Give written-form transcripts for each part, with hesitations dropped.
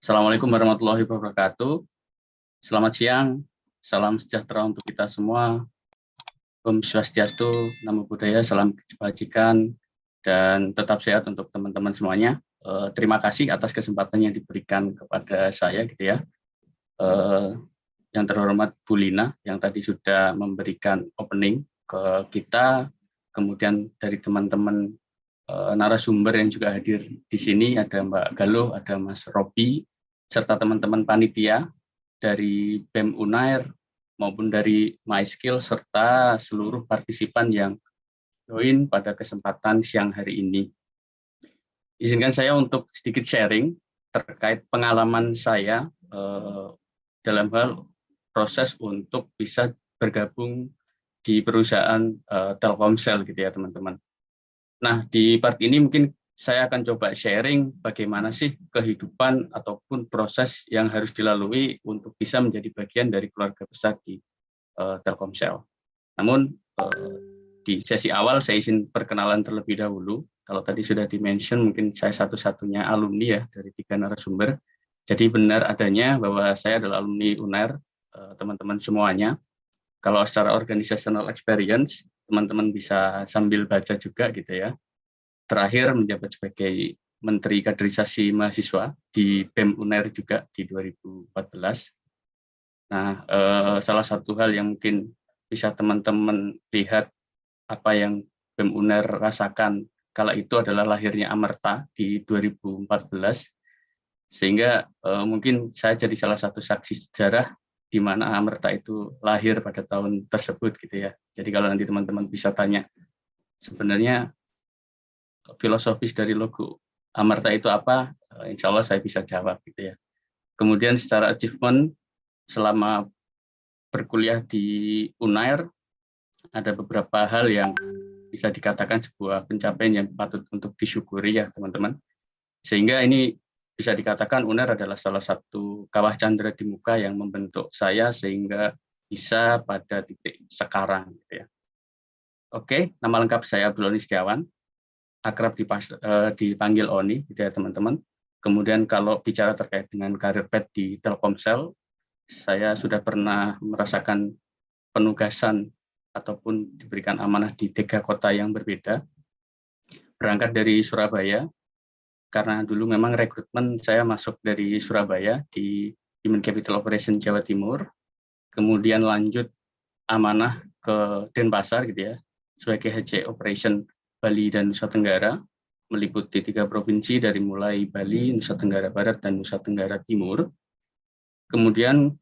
Assalamualaikum warahmatullahi wabarakatuh. Selamat siang, salam sejahtera untuk kita semua. Om Swastiastu, Namo Buddhaya, salam kebajikan, dan tetap sehat untuk teman-teman semuanya. Terima kasih atas kesempatan yang diberikan kepada saya, gitu ya. Yang terhormat Bu Lina, yang tadi sudah memberikan opening ke kita, kemudian dari teman-teman narasumber yang juga hadir di sini, ada Mbak Galuh, ada Mas Robi, serta teman-teman panitia dari BEM Unair maupun dari MySkill serta seluruh partisipan yang join pada kesempatan siang hari ini. Izinkan saya untuk sedikit sharing terkait pengalaman saya dalam hal proses untuk bisa bergabung di perusahaan Telkomsel, gitu ya teman-teman. Nah, di part ini mungkin saya akan coba sharing bagaimana sih kehidupan ataupun proses yang harus dilalui untuk bisa menjadi bagian dari keluarga besar di Telkomsel. Namun di sesi awal saya izin perkenalan terlebih dahulu. Kalau tadi sudah di-mention, mungkin saya satu-satunya alumni ya dari 3 narasumber. Jadi benar adanya bahwa saya adalah alumni UNAIR, teman-teman semuanya. Kalau secara organizational experience, teman-teman bisa sambil baca juga, gitu ya. Terakhir menjabat sebagai Menteri Kaderisasi Mahasiswa di BEM Unair juga di 2014. Nah, salah satu hal yang mungkin bisa teman-teman lihat apa yang BEM Unair rasakan kala itu adalah lahirnya Amerta di 2014, sehingga mungkin saya jadi salah satu saksi sejarah di mana Amerta itu lahir pada tahun tersebut, gitu ya. Jadi kalau nanti teman-teman bisa tanya, sebenarnya filosofis dari logo Amerta itu apa, insya Allah saya bisa jawab, gitu ya. Kemudian secara achievement selama berkuliah di Unair, ada beberapa hal yang bisa dikatakan sebuah pencapaian yang patut untuk disyukuri ya teman-teman. Sehingga ini bisa dikatakan Unair adalah salah satu kawah candra di muka yang membentuk saya sehingga bisa pada titik sekarang, gitu ya. Oke, nama lengkap saya Abdul Oni Setiawan, akrab dipanggil Oni, gitu ya teman-teman. Kemudian kalau bicara terkait dengan karir path di Telkomsel, saya sudah pernah merasakan penugasan ataupun diberikan amanah di 3 kota yang berbeda. Berangkat dari Surabaya, karena dulu memang rekrutmen saya masuk dari Surabaya di Human Capital Operation Jawa Timur, kemudian lanjut amanah ke Denpasar, gitu ya, sebagai HC Operation Bali dan Nusa Tenggara, meliputi 3 provinsi dari mulai Bali, Nusa Tenggara Barat, dan Nusa Tenggara Timur. Kemudian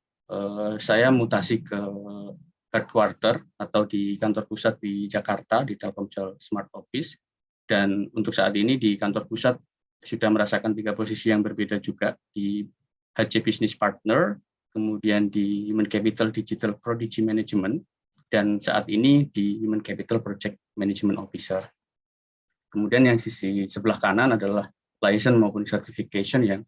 saya mutasi ke headquarter atau di kantor pusat di Jakarta, di Telkomsel Smart Office. Dan untuk saat ini di kantor pusat sudah merasakan 3 posisi yang berbeda juga, di HC Business Partner, kemudian di Human Capital Digital Prodigy Management, dan saat ini di Human Capital Project Management Officer. Kemudian yang sisi sebelah kanan adalah license maupun certification yang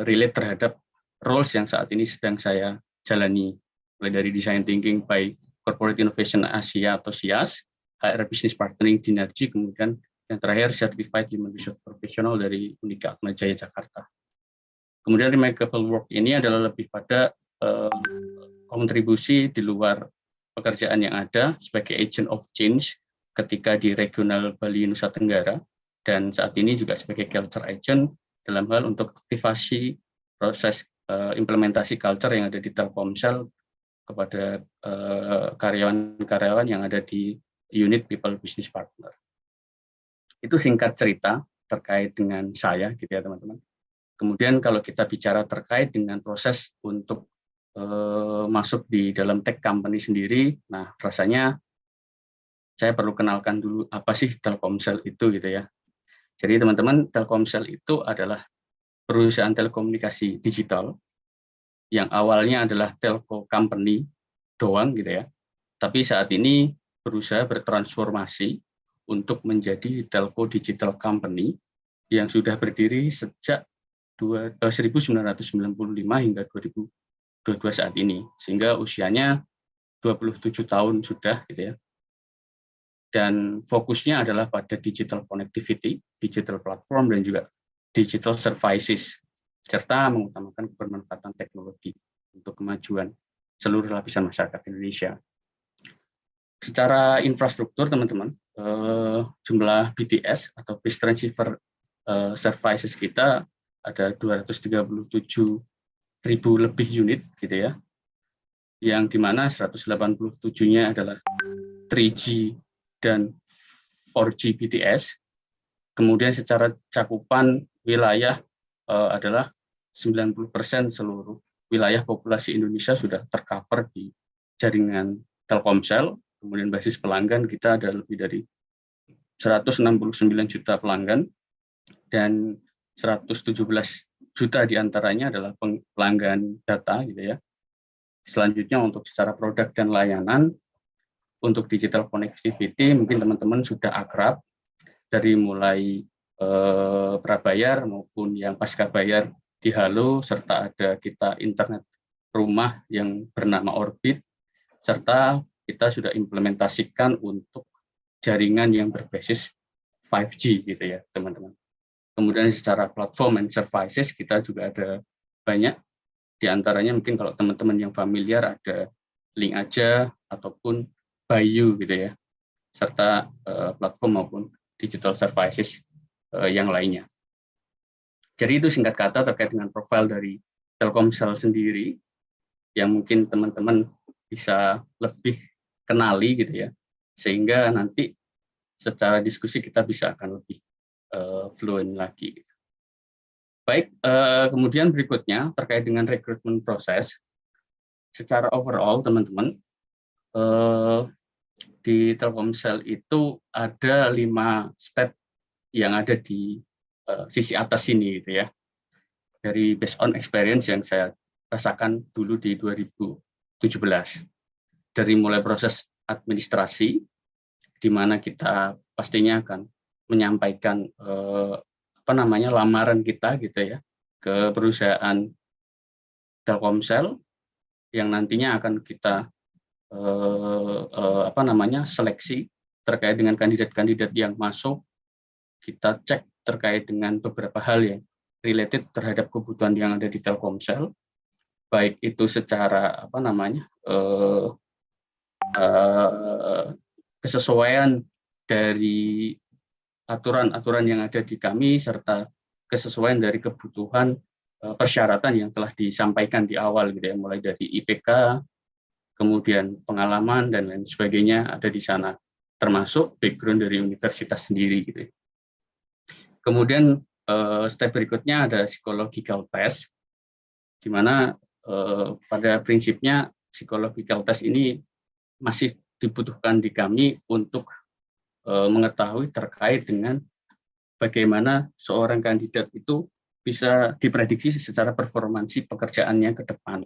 relate terhadap roles yang saat ini sedang saya jalani, mulai dari Design Thinking by Corporate Innovation Asia atau SIAS, HR Business Partnering Dinergy, kemudian yang terakhir Certified Human Resource Professional dari Unika Atmajaya Jakarta. Kemudian Remarkable Work ini adalah lebih pada kontribusi di luar pekerjaan yang ada sebagai agent of change ketika di regional Bali Nusa Tenggara, dan saat ini juga sebagai culture agent dalam hal untuk aktivasi proses implementasi culture yang ada di Telkomsel kepada karyawan-karyawan yang ada di unit People Business Partner. Itu singkat cerita terkait dengan saya, gitu ya teman-teman. Kemudian kalau kita bicara terkait dengan proses untuk masuk di dalam tech company sendiri, nah rasanya saya perlu kenalkan dulu apa sih Telkomsel itu, gitu ya. Jadi teman-teman, Telkomsel itu adalah perusahaan telekomunikasi digital yang awalnya adalah telco company doang, gitu ya. Tapi saat ini berusaha bertransformasi untuk menjadi telco digital company yang sudah berdiri sejak 1995 hingga 2022 saat ini, sehingga usianya 27 tahun sudah, gitu ya. Dan fokusnya adalah pada digital connectivity, digital platform, dan juga digital services. serta mengutamakan kebermanfaatan teknologi untuk kemajuan seluruh lapisan masyarakat Indonesia. Secara infrastruktur, teman-teman, jumlah BTS atau Base Transceiver Services kita ada 237.000 lebih unit, gitu ya, yang dimana 187-nya adalah 3G dan 4G BTS. Kemudian secara cakupan wilayah adalah 90% seluruh wilayah populasi Indonesia sudah tercover di jaringan Telkomsel. Kemudian basis pelanggan kita ada lebih dari 169 juta pelanggan, dan 117 juta diantaranya adalah pelanggan data, gitu ya. Selanjutnya untuk secara produk dan layanan, untuk digital connectivity mungkin teman-teman sudah akrab, dari mulai prabayar maupun yang pasca bayar di Halo, serta ada kita internet rumah yang bernama Orbit, serta kita sudah implementasikan untuk jaringan yang berbasis 5G, gitu ya, teman-teman. Kemudian secara platform and services kita juga ada banyak, diantaranya mungkin kalau teman-teman yang familiar ada Link Aja ataupun Bayu, gitu ya, serta platform maupun digital services yang lainnya. Jadi itu singkat kata terkait dengan profil dari Telkomsel sendiri, yang mungkin teman-teman bisa lebih kenali, gitu ya, sehingga nanti secara diskusi kita bisa akan lebih fluent lagi. Baik, kemudian berikutnya terkait dengan rekrutmen proses. Secara overall, teman-teman, di Telkomsel itu ada 5 step yang ada di sisi atas ini, gitu ya. Dari based on experience yang saya rasakan dulu di 2017. Dari mulai proses administrasi, di mana kita pastinya akan menyampaikan lamaran kita, gitu ya, ke perusahaan Telkomsel yang nantinya akan kita seleksi terkait dengan kandidat-kandidat yang masuk. Kita cek terkait dengan beberapa hal yang related terhadap kebutuhan yang ada di Telkomsel, baik itu secara kesesuaian dari aturan-aturan yang ada di kami, serta kesesuaian dari kebutuhan persyaratan yang telah disampaikan di awal, gitu ya, mulai dari IPK, kemudian pengalaman dan lain sebagainya ada di sana, termasuk background dari universitas sendiri, gitu. Kemudian step berikutnya ada psychological test, di mana pada prinsipnya psychological test ini masih dibutuhkan di kami untuk mengetahui terkait dengan bagaimana seorang kandidat itu bisa diprediksi secara performansi pekerjaannya ke depan.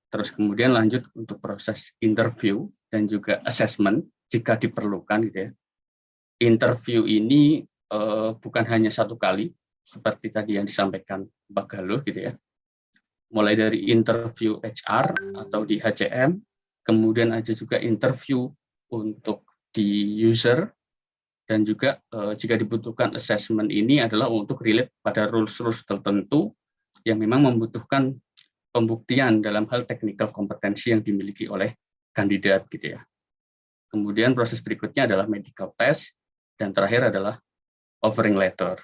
Terus kemudian lanjut untuk proses interview dan juga assessment jika diperlukan, gitu ya. Interview ini bukan hanya satu kali, seperti tadi yang disampaikan Pak Galuh, gitu ya. Mulai dari interview HR atau di HCM, kemudian ada juga interview untuk di user, dan juga jika dibutuhkan assessment ini adalah untuk relate pada rules-rules tertentu yang memang membutuhkan pembuktian dalam hal technical kompetensi yang dimiliki oleh kandidat, gitu ya. Kemudian proses berikutnya adalah medical test, dan terakhir adalah offering letter.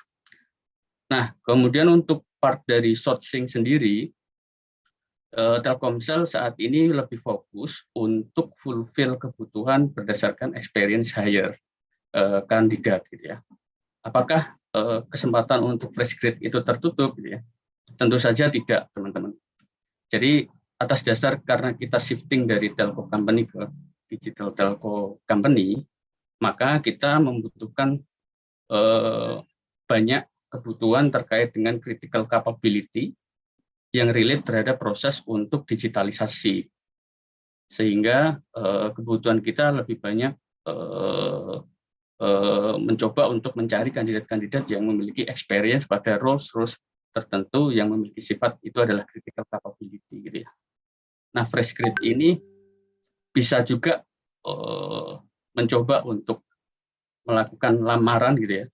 Nah, kemudian untuk part dari sourcing sendiri, Telkomsel saat ini lebih fokus untuk fulfill kebutuhan berdasarkan experience hire kandidat, gitu ya. Apakah kesempatan untuk fresh grade itu tertutup, gitu ya? Tentu saja tidak, teman-teman. Jadi atas dasar karena kita shifting dari telco company ke digital telco company, maka kita membutuhkan banyak kebutuhan terkait dengan critical capability yang relate terhadap proses untuk digitalisasi. Sehingga kebutuhan kita lebih banyak mencoba untuk mencari kandidat-kandidat yang memiliki experience pada roles tertentu yang memiliki sifat itu adalah critical capability, gitu ya. Nah, fresh grade ini bisa juga mencoba untuk melakukan lamaran, gitu ya,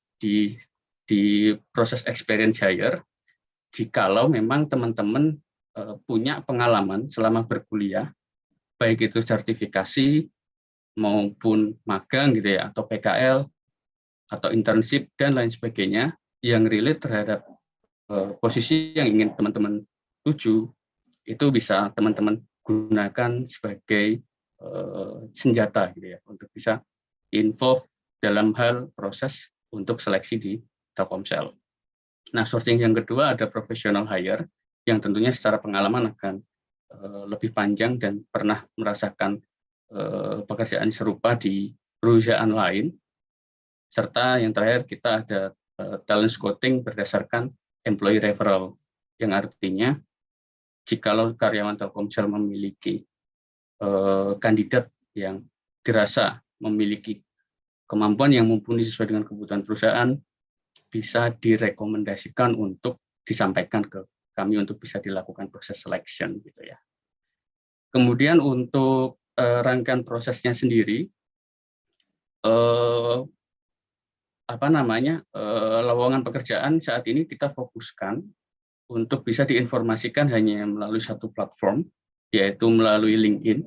di proses experience hire, jikalau memang teman-teman punya pengalaman selama berkuliah, baik itu sertifikasi maupun magang gitu ya, atau PKL, atau internship, dan lain sebagainya, yang relate terhadap posisi yang ingin teman-teman tuju, itu bisa teman-teman gunakan sebagai senjata gitu ya, untuk bisa involve dalam hal proses untuk seleksi di Telkomsel. Nah, sourcing yang kedua ada professional hire, yang tentunya secara pengalaman akan lebih panjang dan pernah merasakan pekerjaan serupa di perusahaan lain. Serta yang terakhir kita ada talent scouting berdasarkan employee referral, yang artinya jikalau karyawan Telkomsel memiliki kandidat yang dirasa memiliki kemampuan yang mumpuni sesuai dengan kebutuhan perusahaan, bisa direkomendasikan untuk disampaikan ke kami untuk bisa dilakukan proses selection gitu ya. Kemudian untuk rangkaian prosesnya sendiri, lowongan pekerjaan saat ini kita fokuskan untuk bisa diinformasikan hanya melalui satu platform, yaitu melalui LinkedIn,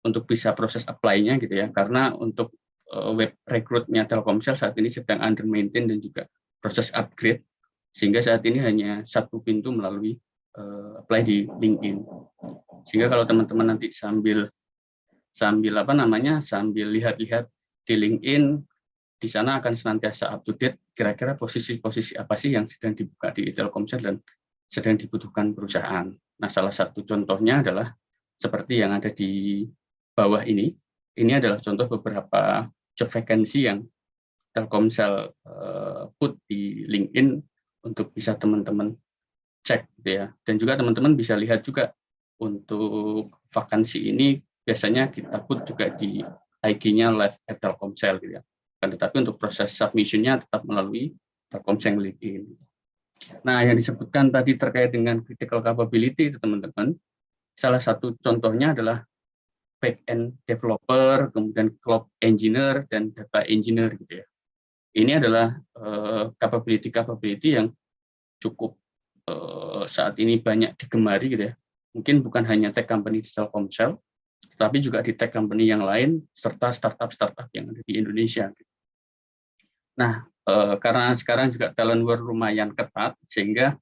untuk bisa proses apply-nya gitu ya, karena untuk web rekrutnya Telkomsel saat ini sedang under maintain dan juga proses upgrade, sehingga saat ini hanya satu pintu melalui apply di LinkedIn. Sehingga kalau teman-teman nanti sambil lihat-lihat di LinkedIn, di sana akan senantiasa up to date kira-kira posisi-posisi apa sih yang sedang dibuka di Telkomsel dan sedang dibutuhkan perusahaan. Nah, salah satu contohnya adalah seperti yang ada di bawah ini. Ini adalah contoh beberapa job vacancy yang Telkomsel put di LinkedIn untuk bisa teman-teman cek gitu ya. Dan juga teman-teman bisa lihat juga untuk vakansi ini biasanya kita put juga di IG-nya live at Telkomsel gitu ya. Tetapi untuk proses submission-nya tetap melalui Telkomsel LinkedIn. Nah, yang disebutkan tadi terkait dengan critical capability itu teman-teman, salah satu contohnya adalah back-end developer, kemudian cloud engineer, dan data engineer gitu ya. Ini adalah capability yang cukup saat ini banyak digemari gitu ya. Mungkin bukan hanya tech company di Telkomsel, tetapi juga di tech company yang lain, serta startup-startup yang ada di Indonesia. Nah, karena sekarang juga talent war lumayan ketat, sehingga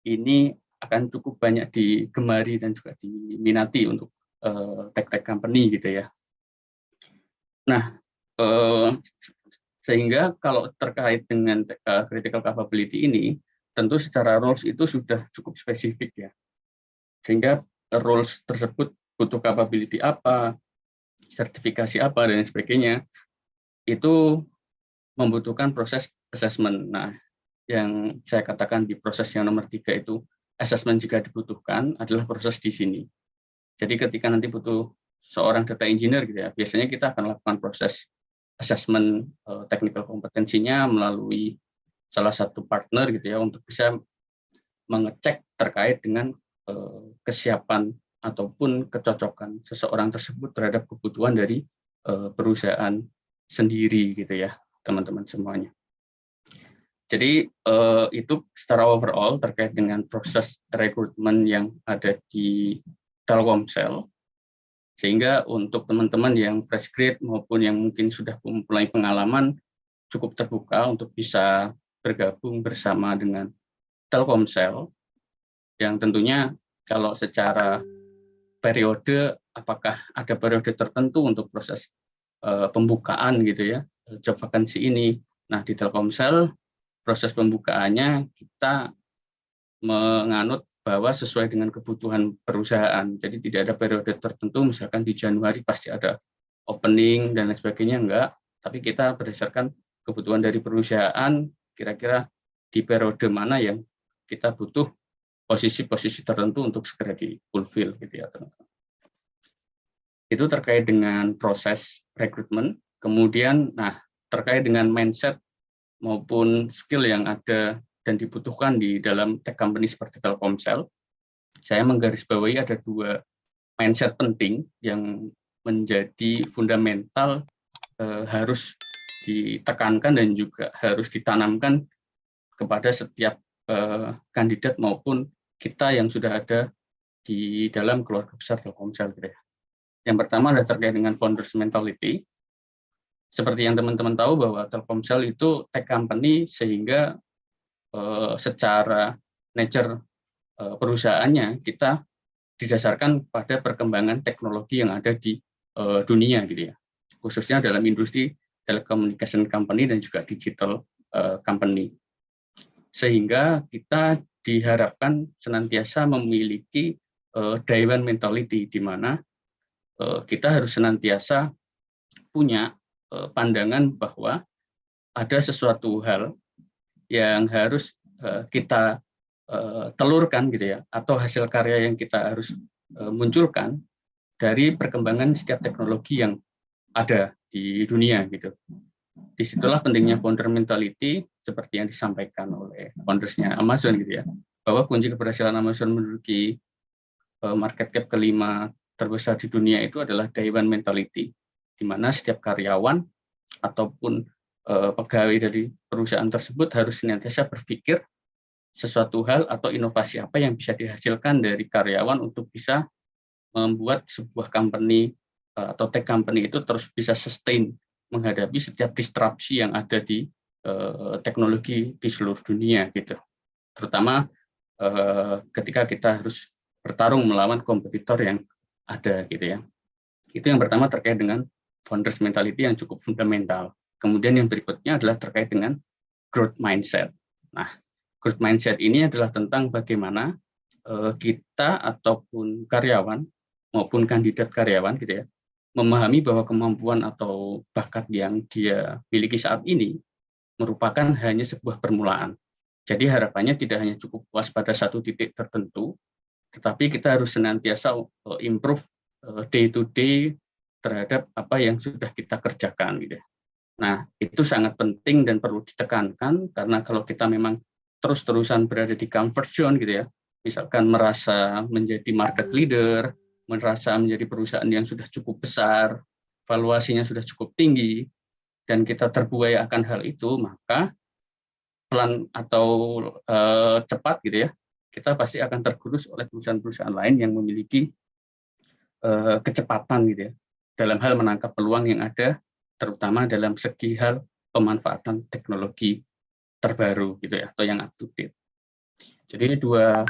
ini akan cukup banyak digemari dan juga diminati untuk tech company gitu ya. Nah, sehingga kalau terkait dengan critical capability ini, tentu secara roles itu sudah cukup spesifik ya. Sehingga roles tersebut butuh capability apa, sertifikasi apa, dan sebagainya, itu membutuhkan proses assessment. Nah, yang saya katakan di proses yang nomor 3 itu, assessment jika dibutuhkan adalah proses di sini. Jadi ketika nanti butuh seorang data engineer gitu ya, biasanya kita akan lakukan proses assessment technical kompetensinya melalui salah satu partner gitu ya, untuk bisa mengecek terkait dengan kesiapan ataupun kecocokan seseorang tersebut terhadap kebutuhan dari perusahaan sendiri gitu ya, teman-teman semuanya. Jadi itu secara overall terkait dengan proses rekrutmen yang ada di Telkomsel, sehingga untuk teman-teman yang fresh grade maupun yang mungkin sudah memulai pengalaman, cukup terbuka untuk bisa bergabung bersama dengan Telkomsel, yang tentunya kalau secara periode, apakah ada periode tertentu untuk proses pembukaan gitu ya, job vacancy ini. Nah, di Telkomsel proses pembukaannya kita menganut bahwa sesuai dengan kebutuhan perusahaan. Jadi tidak ada periode tertentu, misalkan di Januari pasti ada opening dan lain sebagainya, enggak. Tapi kita berdasarkan kebutuhan dari perusahaan, kira-kira di periode mana yang kita butuh posisi-posisi tertentu untuk segera di-fulfill gitu ya, teman-teman. Itu terkait dengan proses rekrutmen. Kemudian, terkait dengan mindset maupun skill yang ada dan dibutuhkan di dalam tech company seperti Telkomsel, saya menggarisbawahi ada 2 mindset penting yang menjadi fundamental, harus ditekankan dan juga harus ditanamkan kepada setiap kandidat maupun kita yang sudah ada di dalam keluarga besar Telkomsel gitu ya. Yang pertama adalah terkait dengan founders mentality. Seperti yang teman-teman tahu bahwa Telkomsel itu tech company, sehingga secara nature perusahaannya kita didasarkan pada perkembangan teknologi yang ada di dunia gitu ya, khususnya dalam industri telecommunication company dan juga digital company, sehingga kita diharapkan senantiasa memiliki Taiwan mentality, di mana kita harus senantiasa punya pandangan bahwa ada sesuatu hal yang harus kita telurkan gitu ya, atau hasil karya yang kita harus munculkan dari perkembangan setiap teknologi yang ada di dunia gitu. Disitulah pentingnya founder mentality seperti yang disampaikan oleh foundersnya Amazon gitu ya, bahwa kunci keberhasilan Amazon menduduki market cap kelima terbesar di dunia itu adalah Taiwan mentality, di mana setiap karyawan ataupun pegawai dari perusahaan tersebut harus senantiasa berpikir sesuatu hal atau inovasi apa yang bisa dihasilkan dari karyawan untuk bisa membuat sebuah company atau tech company itu terus bisa sustain menghadapi setiap disrupsi yang ada di teknologi di seluruh dunia gitu. Terutama ketika kita harus bertarung melawan kompetitor yang ada gitu ya. Itu yang pertama terkait dengan founders mentality yang cukup fundamental. Kemudian yang berikutnya adalah terkait dengan growth mindset. Nah, growth mindset ini adalah tentang bagaimana kita ataupun karyawan maupun kandidat karyawan gitu ya, memahami bahwa kemampuan atau bakat yang dia miliki saat ini merupakan hanya sebuah permulaan. Jadi harapannya tidak hanya cukup puas pada satu titik tertentu, tetapi kita harus senantiasa improve day to day terhadap apa yang sudah kita kerjakan gitu. Nah, itu sangat penting dan perlu ditekankan, karena kalau kita memang terus-terusan berada di comfort zone gitu ya, misalkan merasa menjadi market leader, merasa menjadi perusahaan yang sudah cukup besar, valuasinya sudah cukup tinggi, dan kita terbuai akan hal itu, maka pelan atau cepat gitu ya, kita pasti akan tergerus oleh perusahaan-perusahaan lain yang memiliki kecepatan gitu ya, dalam hal menangkap peluang yang ada, terutama dalam segi hal pemanfaatan teknologi terbaru gitu ya, atau yang up to date. Jadi dua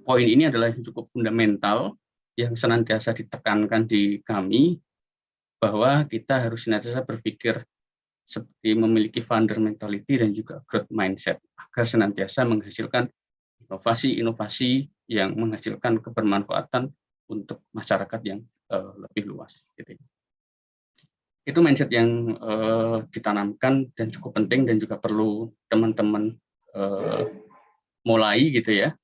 poin ini adalah yang cukup fundamental yang senantiasa ditekankan di kami, bahwa kita harus senantiasa berpikir seperti memiliki founder mentality dan juga growth mindset, agar senantiasa menghasilkan inovasi-inovasi yang menghasilkan kebermanfaatan untuk masyarakat yang lebih luas. Gitu. Itu mindset yang ditanamkan dan cukup penting dan juga perlu teman-teman mulai gitu ya.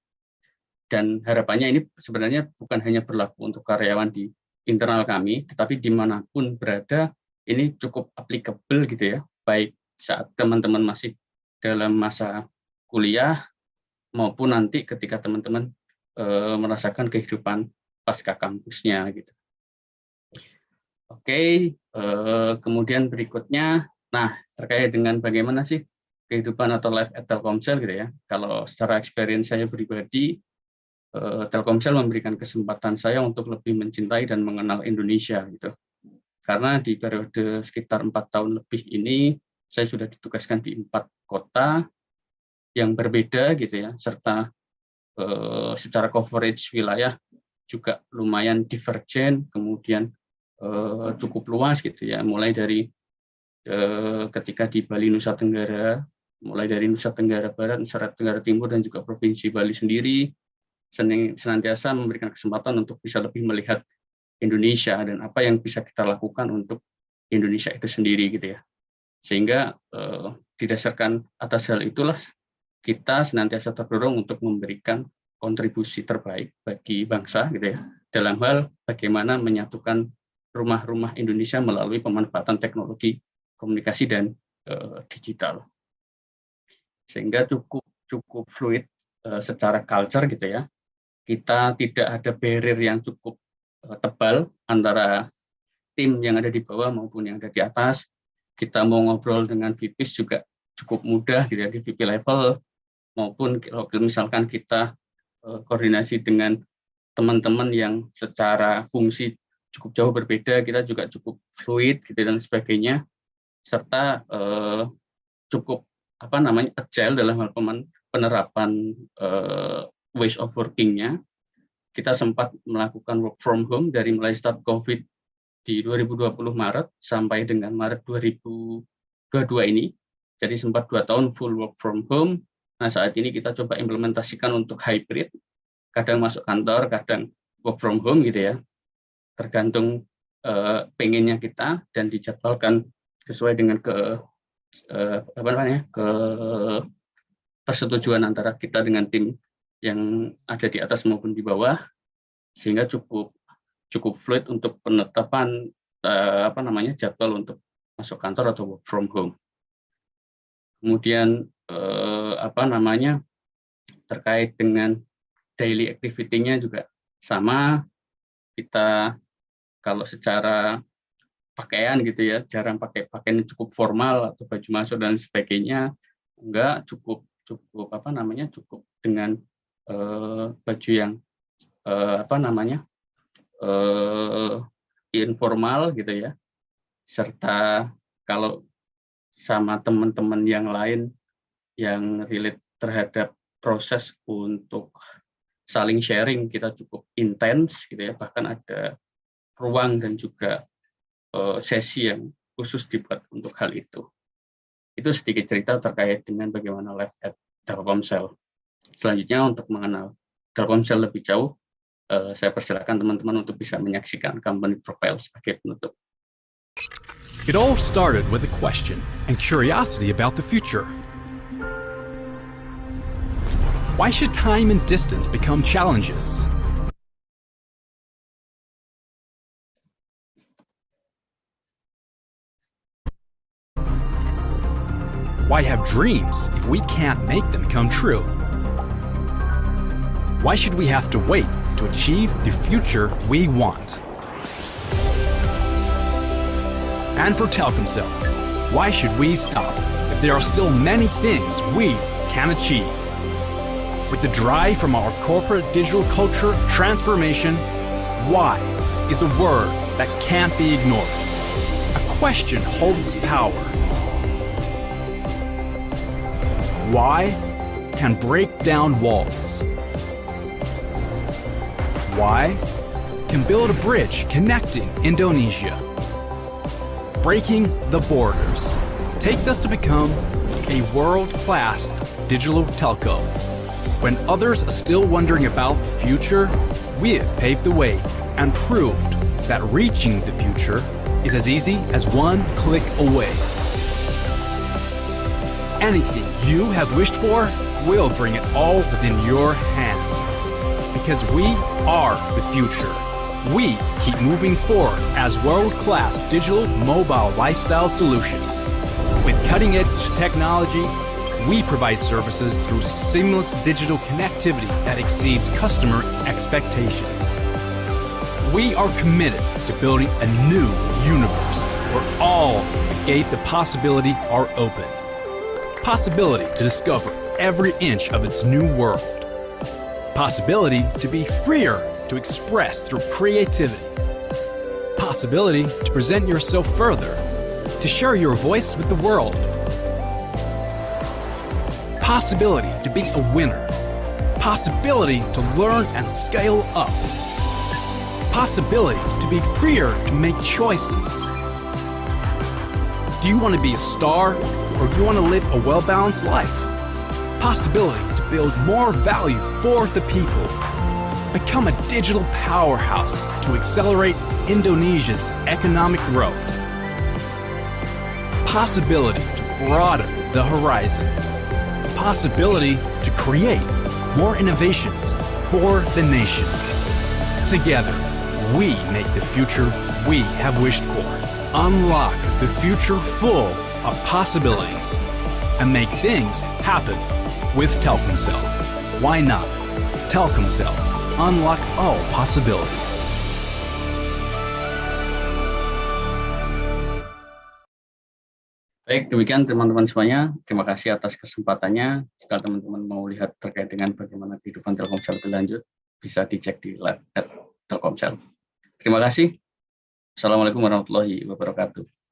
Dan harapannya ini sebenarnya bukan hanya berlaku untuk karyawan di internal kami, tetapi dimanapun berada ini cukup applicable gitu ya, baik saat teman-teman masih dalam masa kuliah maupun nanti ketika teman-teman merasakan kehidupan pasca kampusnya gitu. Oke, kemudian berikutnya, nah terkait dengan bagaimana sih kehidupan atau life at Telkomsel gitu ya. Kalau secara experience saya pribadi, Telkomsel memberikan kesempatan saya untuk lebih mencintai dan mengenal Indonesia gitu. Karena di periode sekitar 4 tahun lebih ini, saya sudah ditugaskan di 4 kota yang berbeda gitu ya, serta secara coverage wilayah juga lumayan divergen, kemudian cukup luas gitu ya, mulai dari ketika di Bali Nusa Tenggara, mulai dari Nusa Tenggara Barat, Nusa Tenggara Timur, dan juga Provinsi Bali sendiri, senantiasa memberikan kesempatan untuk bisa lebih melihat Indonesia dan apa yang bisa kita lakukan untuk Indonesia itu sendiri gitu ya. Sehingga didasarkan atas hal itulah kita senantiasa terdorong untuk memberikan kontribusi terbaik bagi bangsa gitu ya, dalam hal bagaimana menyatukan rumah-rumah Indonesia melalui pemanfaatan teknologi komunikasi dan digital, sehingga cukup fluid secara culture gitu ya. Kita tidak ada barrier yang cukup tebal antara tim yang ada di bawah maupun yang ada di atas. Kita mau ngobrol dengan VPs juga cukup mudah gitu ya, di VP level. maupun kalau misalkan kita koordinasi dengan teman-teman yang secara fungsi cukup jauh berbeda, kita juga cukup fluid gitu dan sebagainya, serta cukup agile dalam hal penerapan ways of working-nya. Kita sempat melakukan work from home dari mulai start COVID di 2020 Maret sampai dengan Maret 2022 ini. Jadi sempat 2 tahun full work from home. Nah, saat ini kita coba implementasikan untuk hybrid, kadang masuk kantor, kadang work from home gitu ya. Tergantung pengennya kita dan dijadwalkan sesuai dengan persetujuan antara kita dengan tim yang ada di atas maupun di bawah, sehingga cukup fluid untuk penetapan jadwal untuk masuk kantor atau work from home. Kemudian terkait dengan daily activity-nya juga sama. Kita kalau secara pakaian gitu ya, jarang pakai pakaian yang cukup formal atau baju masuk dan sebagainya. Enggak, cukup dengan baju yang informal gitu ya. Serta kalau sama teman-teman yang lain yang relate terhadap proses untuk saling sharing, kita cukup intens gitu ya, bahkan ada ruang dan juga sesi yang khusus dibuat untuk hal itu. Itu sedikit cerita terkait dengan bagaimana live at Telkomsel. Selanjutnya untuk mengenal Telkomsel lebih jauh, saya persilakan teman-teman untuk bisa menyaksikan company profile sebagai penutup. It all started with a question and curiosity about the future. Why should time and distance become challenges? Why have dreams if we can't make them come true? Why should we have to wait to achieve the future we want? And for Telkomsel, why should we stop if there are still many things we can achieve? With the drive from our corporate digital culture transformation, why is a word that can't be ignored. A question holds power. Why can break down walls. Why can build a bridge connecting Indonesia. Breaking the borders takes us to become a world-class digital telco. When others are still wondering about the future, we have paved the way and proved that reaching the future is as easy as one click away. Anything you have wished for, we'll bring it all within your hands. Because we are the future. We keep moving forward as world-class digital mobile lifestyle solutions. With cutting-edge technology, we provide services through seamless digital connectivity that exceeds customer expectations. We are committed to building a new universe where all the gates of possibility are open. Possibility to discover every inch of its new world. Possibility to be freer to express through creativity. Possibility to present yourself further, to share your voice with the world. Possibility to be a winner. Possibility to learn and scale up. Possibility to be freer to make choices. Do you want to be a star, or do you want to live a well-balanced life? Possibility to build more value for the people. Become a digital powerhouse to accelerate Indonesia's economic growth. Possibility to broaden the horizon. Possibility to create more innovations for the nation. Together, we make the future we have wished for. Unlock the future full of possibilities and make things happen with Telkomsel. Why not? Telkomsel. Unlock all possibilities. Baik, demikian teman-teman semuanya. Terima kasih atas kesempatannya. Jika teman-teman mau lihat terkait dengan bagaimana kehidupan Telkomsel lebih lanjut, bisa dicek di live at Telkomsel. Terima kasih. Assalamualaikum warahmatullahi wabarakatuh.